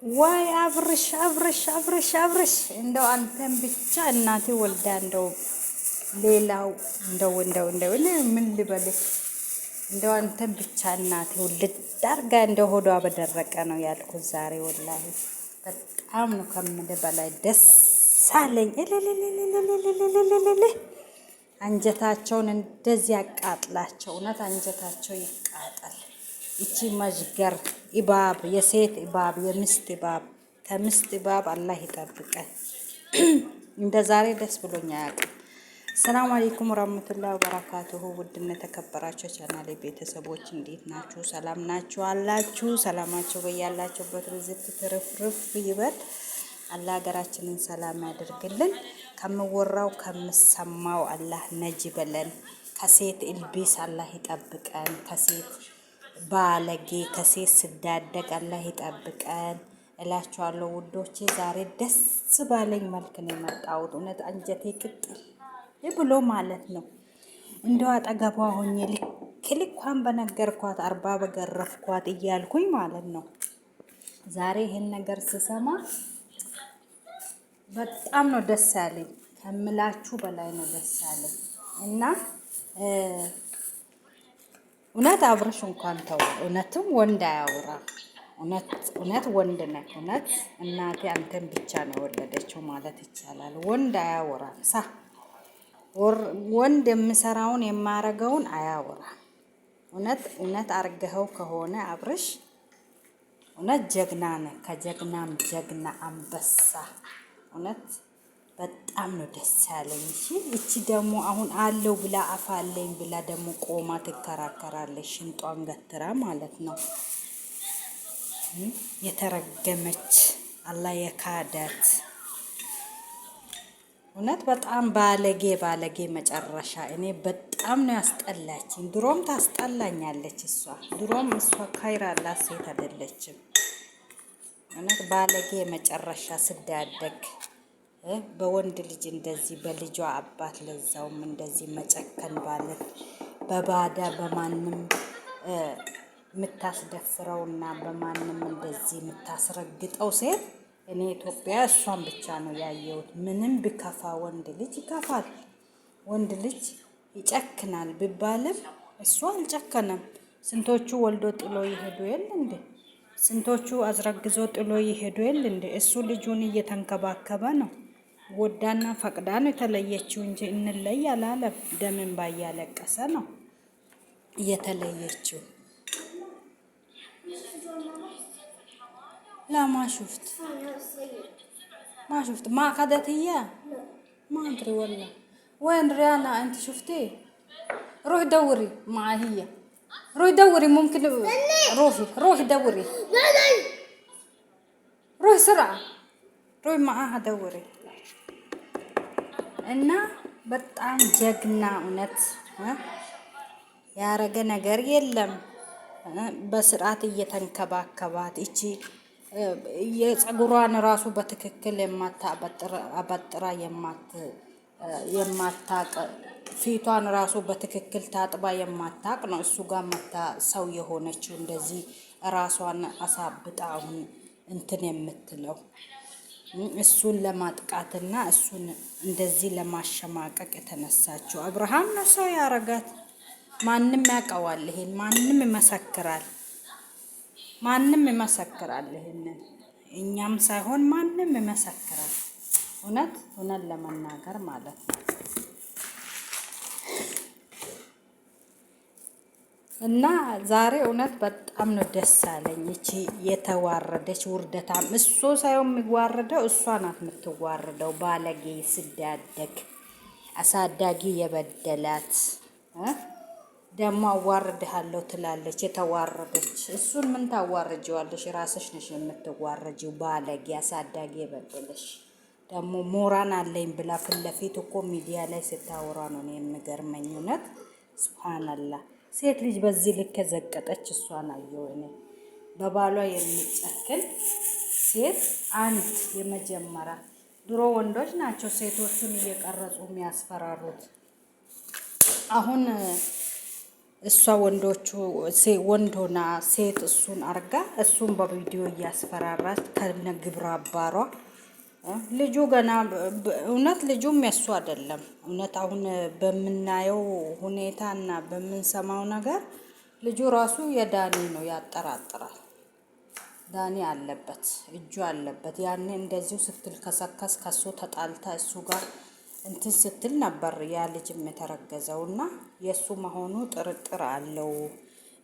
ወይ አብርሽ አብርሽ አብርሽ አብርሽ እንደው አንተን ብቻ እናቴ ወልዳ እንደው ሌላው እንደው እኔ ምን ልበልህ እንደው አንተን ብቻ እናቴ ወልድ ዳርጋ እንደው ሆዷ በደረቀ ነው ያልኩት ዛሬ ወላሂ በጣም ነው ከምልህ በላይ ደስ አለኝ። አንጀታቸውን እንደዚህ ያቃጥላቸው፣ እውነት አንጀታቸው ይቃጠል። ይቺ መዥገር ኢባብ፣ የሴት ኢባብ፣ የሚስት ኢባብ፣ ከምስት ኢባብ አላህ ይጠብቀን። እንደ ዛሬ ደስ ብሎኛ አያውቅም። ሰላም አለይኩም ወራህመቱላሂ ወበረካቱሁ። ውድና የተከበራችሁ ቻናሌ ቤተሰቦች እንዴት ናችሁ? ሰላም ናችሁ አላችሁ? ሰላማችሁ በያላችሁበት ብዝት ትርፍርፍ ይበል። አላህ ሀገራችንን ሰላም ያደርግልን። ከምወራው ከምሰማው አላህ ነጅ በለን። ከሴት ኢልቢስ አላህ ይጠብቀን። ከሴት ባለጌ ከሴት ስዳደግ አላህ ይጠብቀን እላችኋለሁ ውዶቼ። ዛሬ ደስ ባለኝ መልክ ነው የመጣሁት። እውነት አንጀቴ ቅጥል ብሎ ማለት ነው። እንደው አጠገቧ ሆኜ ልኳን በነገርኳት 40 በገረፍኳት እያልኩኝ ማለት ነው። ዛሬ ይሄን ነገር ስሰማ በጣም ነው ደስ ያለኝ፣ ከምላችሁ በላይ ነው ደስ ያለኝ እና እውነት አብርሽ እንኳን ተው፣ እውነትም ወንድ አያወራ። እውነት ወንድ ነህ። እውነት እናቴ አንተን ብቻ ነው የወለደችው ማለት ይቻላል። ወንድ አያወራም። ወንድ የምሰራውን የማረገውን አያወራም። እውነት አርገኸው ከሆነ አብርሽ እውነት ጀግና ነህ፣ ከጀግናም ጀግና አንበሳ። እውነት በጣም ነው ደስ ያለኝ። እቺ ደግሞ አሁን አለው ብላ አፋለኝ ብላ ደግሞ ቆማ ትከራከራለች፣ ሽንጧን ገትራ ማለት ነው። የተረገመች አላህ የካዳት እውነት በጣም ባለጌ መጨረሻ። እኔ በጣም ነው ያስጠላችኝ። ድሮም ታስጠላኛለች እሷ። ድሮም እሷ ካይራላት ሴት አይደለችም። እውነት ባለጌ መጨረሻ ስዳደግ በወንድ ልጅ እንደዚህ በልጇ አባት ለዛውም እንደዚህ መጨከን ባለት በባዳ በማንም የምታስደፍረውና በማንም እንደዚህ የምታስረግጠው ሴት እኔ ኢትዮጵያ እሷን ብቻ ነው ያየሁት። ምንም ቢከፋ ወንድ ልጅ ይከፋል፣ ወንድ ልጅ ይጨክናል ቢባልም እሷ አልጨከነም። ስንቶቹ ወልዶ ጥሎ ይሄዱ የለ እንዴ? ስንቶቹ አዝረግዞ ጥሎ ይሄዱ የለ እንዴ? እሱ ልጁን እየተንከባከበ ነው። ወዳና ፈቅዳ ነው የተለየችው እንጂ እንለይ አላለም። ደምን ባያለቀሰ ነው እየተለየችው። لا ما شفت ما أخذتيه ما أدري والله. وين ريانا أنت شفتيه؟ روح دوري معها هي، روح دوري ممكن روحي دوري، روح سرعة روح معاها دوري. እና በጣም ጀግና እውነት ያረገ ነገር የለም። በስርዓት እየተንከባከባት እቺ የፀጉሯን ራሱ በትክክል አበጥራ የማታቅ ፊቷን ራሱ በትክክል ታጥባ የማታቅ ነው እሱ ጋር መታ ሰው የሆነችው እንደዚህ ራሷን አሳብጣ አሁን እንትን የምትለው እሱን ለማጥቃትና እሱን እንደዚህ ለማሸማቀቅ የተነሳችው አብርሃም ነው ሰው ያረጋት። ማንም ያውቀዋል ይሄን፣ ማንም ይመሰክራል ይሄንን፣ እኛም ሳይሆን ማንም ይመሰክራል። እውነት ለመናገር ማለት ነው። እና ዛሬ እውነት በጣም ነው ደስ አለኝ። እቺ የተዋረደች ውርደታም እሱ ሳይሆን የሚዋረደው እሷ ናት የምትዋረደው። ባለጌ ስዳደግ አሳዳጊ የበደላት ደግሞ አዋርድሃለሁ ትላለች። የተዋረደች እሱን ምን ታዋርጂዋለሽ? ራስሽ ነሽ የምትዋረጂው። ባለጌ አሳዳጊ የበደለሽ ደግሞ ሞራን አለኝ ብላ ፊት ለፊት እኮ ሚዲያ ላይ ስታወራ ነው የሚገርመኝ። እውነት ሱብሃንአላህ። ሴት ልጅ በዚህ ልክ የዘቀጠች እሷን አየሁ እኔ። በባሏ የሚጨክን ሴት አንድ የመጀመሪያ። ድሮ ወንዶች ናቸው ሴቶቹን እየቀረጹ የሚያስፈራሩት። አሁን እሷ ወንዶቹ ወንድ ሆና ሴት እሱን አርጋ እሱን በቪዲዮ እያስፈራራች ከነ ግብረ አባሯ ልጁ ገና እውነት ልጁም የሱ አይደለም። እውነት አሁን በምናየው ሁኔታና በምንሰማው ነገር ልጁ ራሱ የዳኒ ነው፣ ያጠራጥራል። ዳኒ አለበት፣ እጁ አለበት። ያኔ እንደዚሁ ስትል ከሰከስ ከሱ ተጣልታ እሱ ጋር እንትን ስትል ነበር ያ ልጅም የተረገዘውና የሱ መሆኑ ጥርጥር አለው።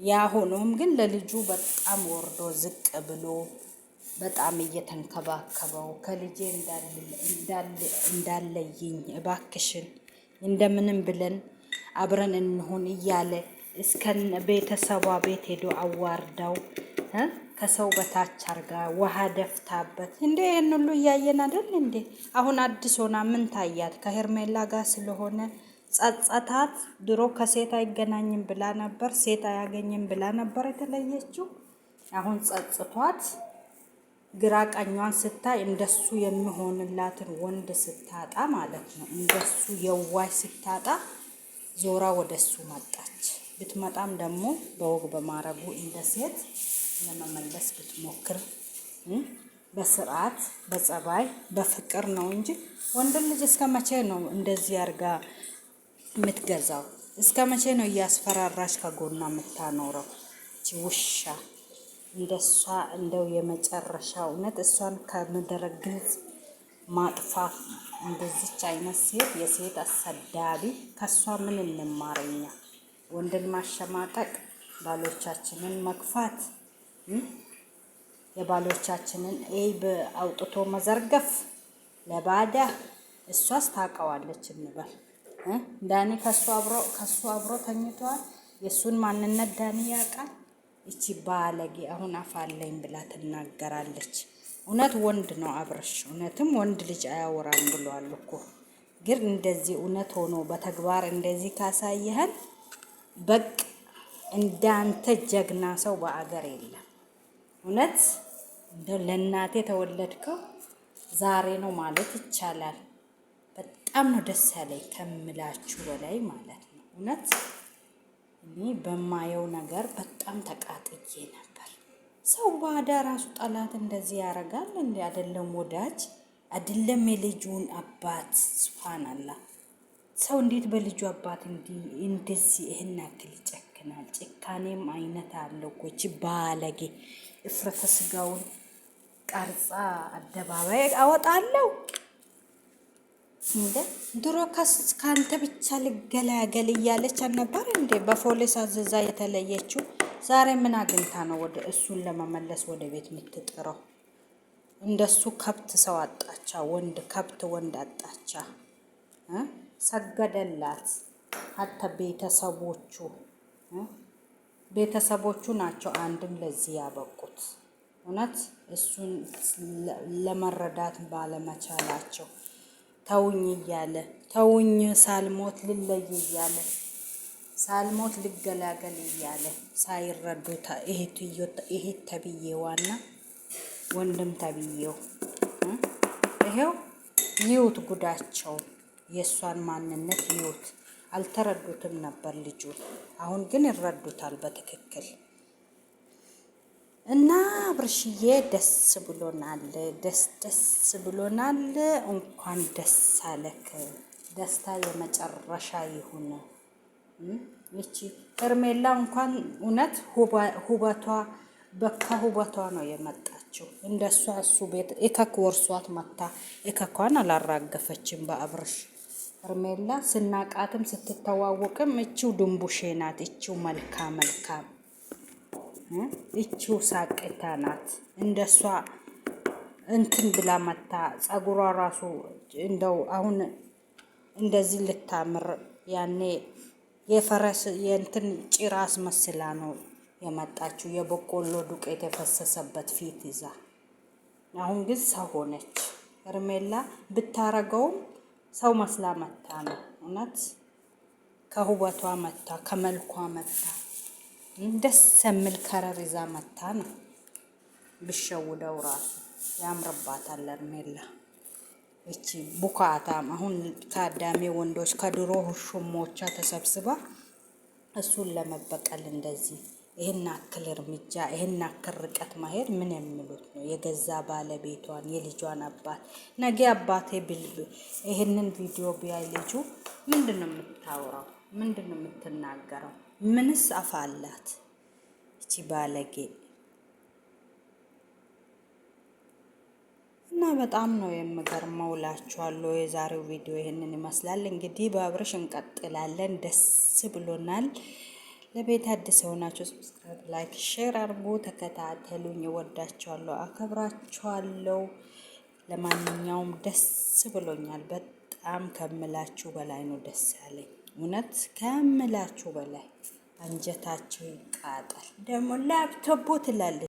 ያ ሆኖም ግን ለልጁ በጣም ወርዶ ዝቅ ብሎ በጣም እየተንከባከበው ከልጄ እንዳለይኝ እባክሽን እንደምንም ብለን አብረን እንሆን እያለ እስከ ቤተሰቧ ቤት ሄዶ አዋርዳው ከሰው በታች አርጋ ውሃ ደፍታበት እንዴ! ይሄን ሁሉ እያየን አይደል እንዴ? አሁን አዲስ ሆና ምን ታያት? ከሄርሜላ ጋር ስለሆነ ጸጸታት። ድሮ ከሴት አይገናኝም ብላ ነበር፣ ሴት አያገኝም ብላ ነበር የተለየችው። አሁን ጸጽቷት ግራ ቀኟን ስታይ እንደሱ የሚሆንላትን ወንድ ስታጣ ማለት ነው፣ እንደሱ የዋይ ስታጣ ዞራ ወደሱ መጣች። ብትመጣም ደግሞ በወግ በማረጉ እንደ ሴት ለመመለስ ብትሞክር በስርዓት በጸባይ በፍቅር ነው እንጂ ወንድ ልጅ እስከ መቼ ነው እንደዚህ አርጋ የምትገዛው? እስከ መቼ ነው እያስፈራራች ከጎና የምታኖረው? ውሻ እንደሷ እንደው የመጨረሻ እውነት እሷን ከምድረ ገጽ ማጥፋት። እንደዚች አይነት ሴት የሴት አሰዳቢ ከሷ ምን እንማረኛ? ወንድን ማሸማቀቅ፣ ባሎቻችንን መግፋት፣ የባሎቻችንን ኤይብ አውጥቶ መዘርገፍ ለባዳ። እሷስ ታውቀዋለች እንበል። ዳኒ ከሱ አብሮ ተኝቷል። የሱን ማንነት ዳኒ ያውቃል። እቺ ባለጌ አሁን አፋለኝ ብላ ትናገራለች። እውነት ወንድ ነው አብርሽ፣ እውነትም ወንድ ልጅ አያወራም ብሏል እኮ። ግን እንደዚህ እውነት ሆኖ በተግባር እንደዚህ ካሳየህን በቅ እንዳንተ ጀግና ሰው በአገር የለም። እውነት እንደው ለእናቴ ተወለድከው ዛሬ ነው ማለት ይቻላል። በጣም ነው ደስ ያለኝ ከምላችሁ በላይ ማለት ነው። እውነት እኔ በማየው ነገር በጣም ተቃጥዬ ነበር። ሰው ባዳ ራሱ ጠላት እንደዚህ ያደርጋል እንዴ? አይደለም ወዳጅ አይደለም የልጁን አባት። ሱብሃንአላህ ሰው እንዴት በልጁ አባት እንደዚህ ይሄን ያክል ይጨክናል? ጭካኔም አይነት አለው እኮ። እቺ ባለጌ እፍረተ ስጋውን ቀርጻ አደባባይ አወጣለሁ እንዴ? ድሮ ካንተ ብቻ ልገላገል እያለች አልነበር እንዴ በፖሊስ አዘዛ የተለየችው? ዛሬ ምን አግኝታ ነው ወደ እሱን ለመመለስ ወደ ቤት የምትጥረው? እንደሱ ከብት ሰው አጣቻ፣ ወንድ ከብት ወንድ አጣቻ። ሰገደላት። ሀታ ቤተሰቦቹ ናቸው አንድም ለዚህ ያበቁት። እውነት እሱን ለመረዳት ባለመቻላቸው ተውኝ እያለ ተውኝ ሳልሞት ልለይ እያለ ሳልሞት ልገላገል እያለ ሳይረዱት እህት ተብዬዋና ወንድም ተብዬው ይሄው ይዩት ጉዳቸው። የእሷን ማንነት ይዩት። አልተረዱትም ነበር ልጁ። አሁን ግን ይረዱታል በትክክል። እና አብርሽዬ ደስ ብሎናል፣ ደስ ብሎናል። እንኳን ደስ አለክ። ደስታ የመጨረሻ ይሁን። እቺ ሄርሜላ እንኳን እውነት ሁበቷ ከሁበቷ ነው የመጣችው። እንደሷ እሱ ቤት እከክ ወርሷት መታ እከኳን አላራገፈችም በአብርሽ። ሄርሜላ ስናቃትም ስትተዋወቅም እቺው ድንቡሼ ናት። እቺው መልካም እቺው ሳቅታ ናት። እንደሷ እንትን ብላ መታ ጸጉሯ ራሱ እንደው አሁን እንደዚህ ልታምር ያኔ የፈረስ የእንትን ጭራ አስመስላ ነው የመጣችው። የበቆሎ ዱቄት የፈሰሰበት ፊት ይዛ። አሁን ግን ሰው ሆነች። ሄርሜላ ብታረገውም ሰው መስላ መታ ነው። እውነት ከውበቷ መታ ከመልኳ መታ ደስ የሚል ከረር ይዛ መታ ነው። ብሸውደው ራሱ ያምርባታል ሄርሜላ። እቺ ቡካታም አሁን ከአዳሜ ወንዶች ከድሮ ሹሞቿ ተሰብስባ እሱን ለመበቀል እንደዚህ ይሄን አክል እርምጃ ይሄን አክል ርቀት ማሄድ ምን የሚሉት ነው? የገዛ ባለቤቷን የልጇን አባት ነገ አባቴ ይሄንን ቪዲዮ ቢያይ ልጁ ምንድን ነው የምታወራው? ምንድን ነው የምትናገረው? ምንስ አፍ አላት እቺ ባለጌ? እና በጣም ነው የምገርመው እላችኋለሁ። የዛሬው ቪዲዮ ይሄንን ይመስላል። እንግዲህ በአብርሽ እንቀጥላለን። ደስ ብሎናል። ለቤት አዲስ የሆናችሁ ሰብስክራይብ፣ ላይክ፣ ሼር አድርጉ። ተከታተሉኝ። እወዳችኋለሁ፣ አከብራችኋለሁ። ለማንኛውም ደስ ብሎኛል። በጣም ከምላችሁ በላይ ነው ደስ ያለኝ። እውነት ከምላችሁ በላይ አንጀታቸው ይቃጠል። ደግሞ ላፕቶፑ ትላለች